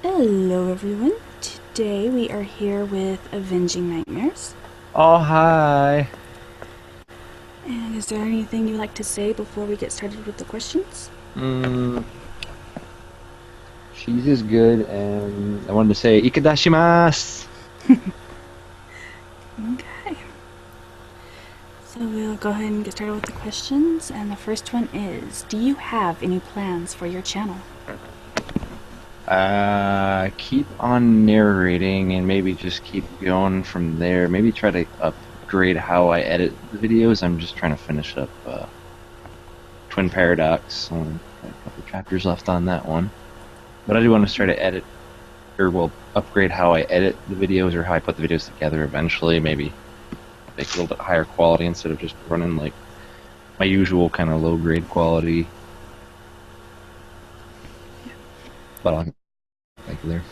Hello everyone, today we are here with Avenging Nightmares. Oh, hi. And is there anything you'd like to say before we get started with the questions? Mm, cheese is good, and I wanted to say ikadashimasu. Okay, so we'll go ahead and get started with the questions. And the first one is, do you have any plans for your channel? Keep on narrating and maybe just keep going from there. Maybe try to upgrade how I edit the videos. I'm just trying to finish up Twin Paradox. Only got a couple chapters left on that one. But I do want to try to edit, or well, upgrade how I edit the videos or how I put the videos together eventually. Maybe make a little bit higher quality instead of just running like my usual kind of low grade quality. But I'll thank you there.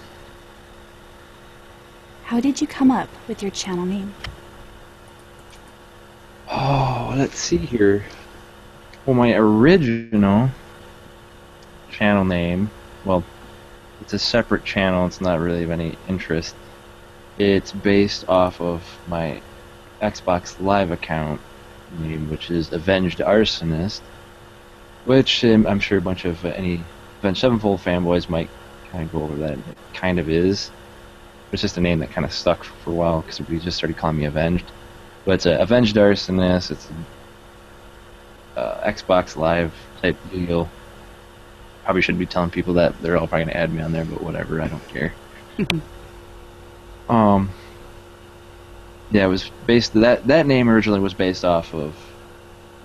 How did you come up with your channel name? Oh, let's see here. Well, my original channel name, well, it's a separate channel. It's not really of any interest. It's based off of my Xbox Live account name, which is Avenged Arsonist, which I'm sure a bunch of any Avenged Sevenfold fanboys might kind of go over that. It kind of is. It's just a name that kind of stuck for a while because everybody just started calling me Avenged. But it's a Avenged Arsonist. It's a Xbox Live type deal. Probably shouldn't be telling people that. They're all probably gonna add me on there, but whatever. I don't care. Um, yeah, it was based that name originally was based off of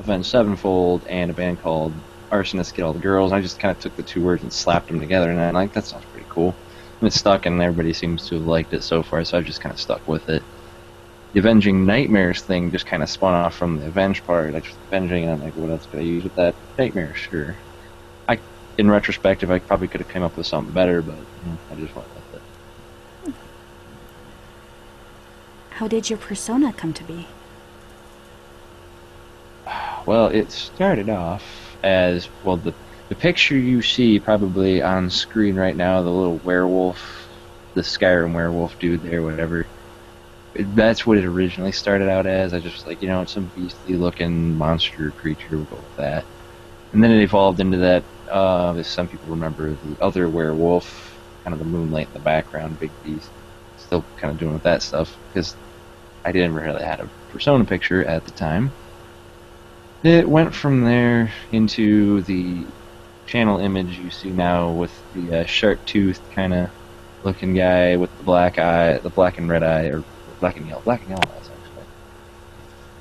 Avenged Sevenfold and a band called Arsonists Get All the Girls. I just kind of took the two words and slapped them together, and I'm like, that sounds pretty cool. And it's stuck, and everybody seems to have liked it so far, so I've just kind of stuck with it. The Avenging Nightmares thing just kind of spun off from the Avenge part. I just Avenging, and I'm like, what else could I use with that? Nightmare, sure. In retrospective, I probably could have come up with something better, but I just went with it. How did your persona come to be? Well, it started off as, well, the picture you see probably on screen right now, the little werewolf, the Skyrim werewolf dude there, whatever. That's what it originally started out as. I just was like, it's some beastly looking monster creature, we'll go with that. And then it evolved into that, as some people remember, the other werewolf, kind of the moonlight in the background, big beast. Still kind of doing with that stuff, because I didn't really have a persona picture at the time. It went from there into the channel image you see now with the shark-toothed kind of looking guy with the black eye, the black and red eye, or black and yellow eyes actually.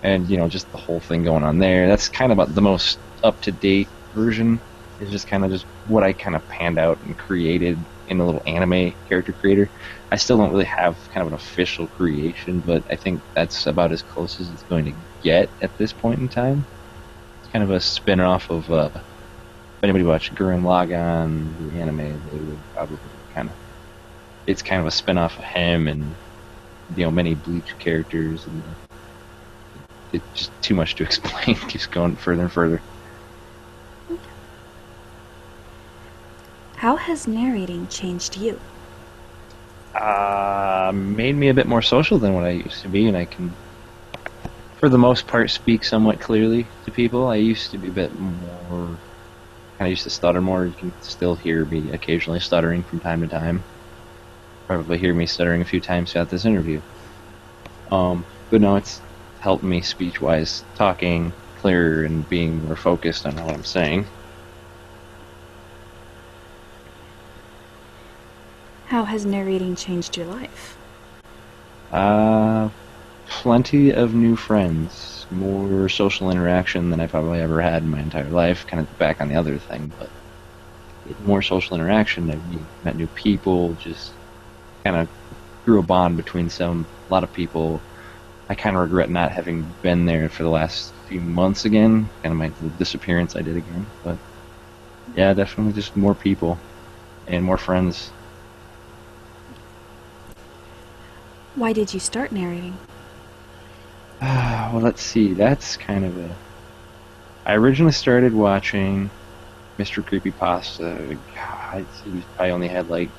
And just the whole thing going on there. That's kind of about the most up-to-date version. It's just kind of just what I kind of panned out and created in a little anime character creator. I still don't really have kind of an official creation, but I think that's about as close as it's going to get at this point in time. It's kind of a spin-off of, if anybody watched Gurren Lagann, the anime, they would probably kind of, it's kind of a spin-off of him and, many Bleach characters, and it's just too much to explain. It keeps going further and further. How has narrating changed you? Made me a bit more social than what I used to be, and I can, for the most part, speak somewhat clearly to people. I used to be a bit more, kind of used to stutter more. You can still hear me occasionally stuttering from time to time. Probably hear me stuttering a few times throughout this interview. But no, it's helped me speech-wise, talking clearer and being more focused on what I'm saying. How has narrating changed your life? Plenty of new friends, more social interaction than I probably ever had in my entire life. Kind of back on the other thing, but more social interaction. I've met new people, just kind of grew a bond between a lot of people. I kind of regret not having been there for the last few months again. Kind of my disappearance I did again, but yeah, definitely just more people and more friends. Why did you start narrating? Well, let's see. That's kind of a. I originally started watching Mr. Creepypasta. God, he probably only had like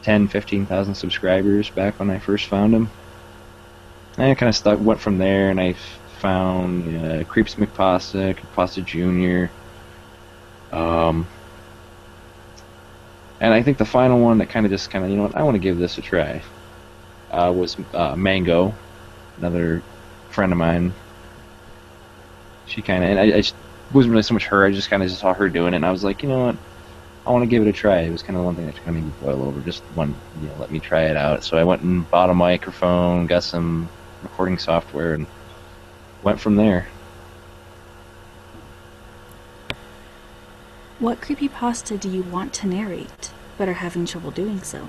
10, 15,000 subscribers back when I first found him. And I kind of went from there, and I found Creeps McPasta, Pasta Jr. Um, and I think the final one that you know what, I want to give this a try, was Mango, another friend of mine. She kind of, and I just wasn't really so much her, I just kind of just saw her doing it, and I was like, you know what, I want to give it a try. It was kind of the one thing that kind of made me boil over, just one, let me try it out. So I went and bought a microphone, got some recording software, and went from there. What creepypasta do you want to narrate, but are having trouble doing so?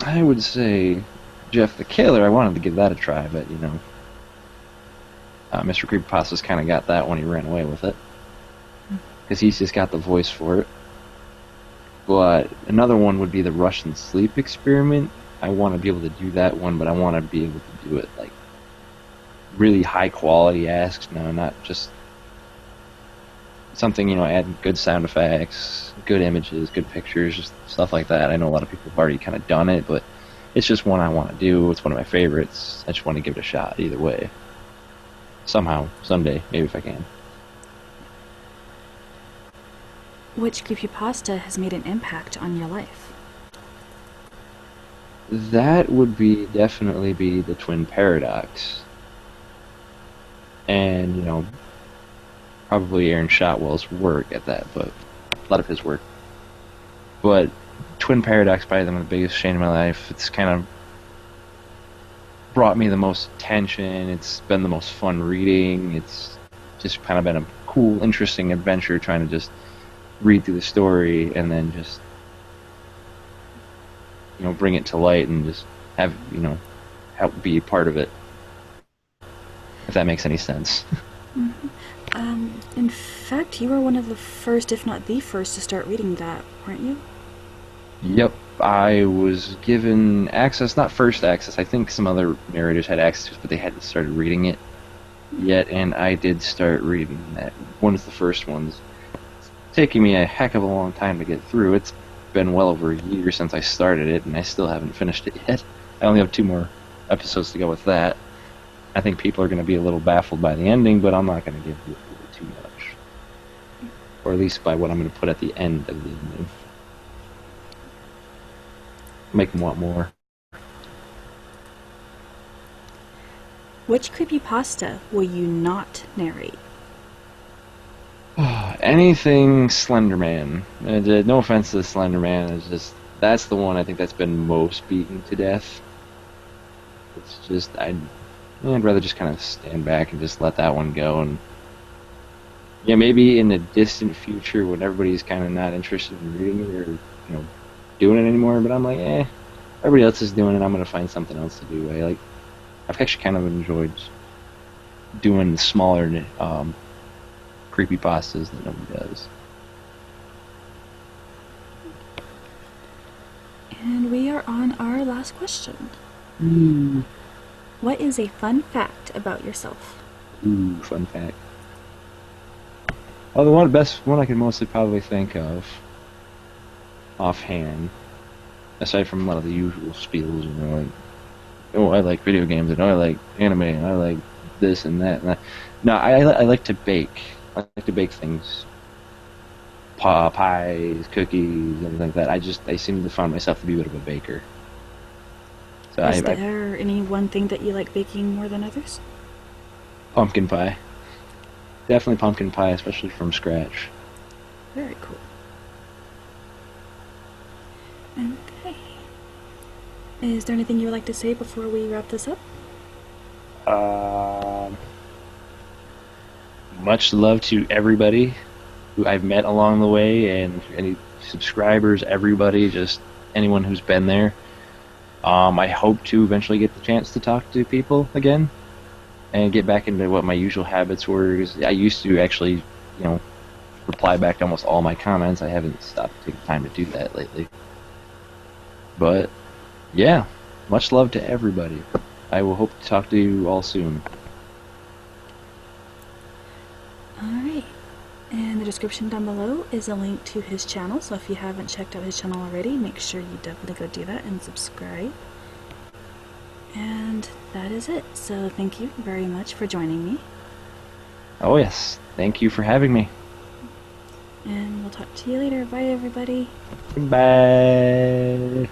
I would say Jeff the Killer. I wanted to give that a try, but Mr. Creepypasta's kind of got that when he ran away with it, because he's just got the voice for it. But another one would be the Russian sleep experiment. I want to be able to do that one, but I want to be able to do it like really high quality asks. No, not just something, add good sound effects, good images, good pictures, just stuff like that. I know a lot of people have already kind of done it, but it's just one I want to do. It's one of my favorites. I just want to give it a shot either way. Somehow, someday, maybe if I can. Which creepypasta has made an impact on your life? That would definitely be the Twin Paradox. And, probably Aaron Shotwell's work at that, but a lot of his work. But Twin Paradox, probably the biggest shame in my life. It's kind of brought me the most attention. It's been the most fun reading. It's just kind of been a cool, interesting adventure trying to just read through the story and then just, bring it to light and just have, help be a part of it. If that makes any sense. Mm-hmm. In fact, you were one of the first, if not the first, to start reading that, weren't you? Yep, I was given access, not first access, I think some other narrators had access to it, but they hadn't started reading it yet, and I did start reading that. One of the first ones. It's taking me a heck of a long time to get through. It's been well over a year since I started it, and I still haven't finished it yet. I only have 2 more episodes to go with that. I think people are going to be a little baffled by the ending, but I'm not going to give you too much. Or at least by what I'm going to put at the end of the ending. Make them want more. Which creepypasta will you not narrate? Anything Slenderman. No offense to Slenderman, it's just that's the one I think that's been most beaten to death. It's just I'd rather just kind of stand back and just let that one go, and maybe in the distant future when everybody's kind of not interested in reading it or doing it anymore. But I'm like, everybody else is doing it. I'm gonna find something else to do. I've actually kind of enjoyed doing the smaller creepypastas that nobody does. And we are on our last question. What is a fun fact about yourself? Ooh, fun fact. Well, the best one I can mostly probably think of offhand, aside from a lot of the usual spiels, I like video games, and I like anime, and I like this and that. And that. No, I like to bake. I like to bake things. Pies, cookies, everything like that. I seem to find myself to be a bit of a baker. So Is there any one thing that you like baking more than others? Pumpkin pie. Definitely pumpkin pie, especially from scratch. Very cool. Okay. Is there anything you would like to say before we wrap this up? Much love to everybody who I've met along the way, and any subscribers, everybody, just anyone who's been there. I hope to eventually get the chance to talk to people again and get back into what my usual habits were. 'Cause I used to actually, reply back to almost all my comments. I haven't stopped taking time to do that lately. But, yeah, much love to everybody. I will hope to talk to you all soon. Alright. And description down below is a link to his channel, so if you haven't checked out his channel already, make sure you definitely go do that and subscribe. And that is it. So thank you very much for joining me. Oh, yes. Thank you for having me. And we'll talk to you later. Bye, everybody. Bye.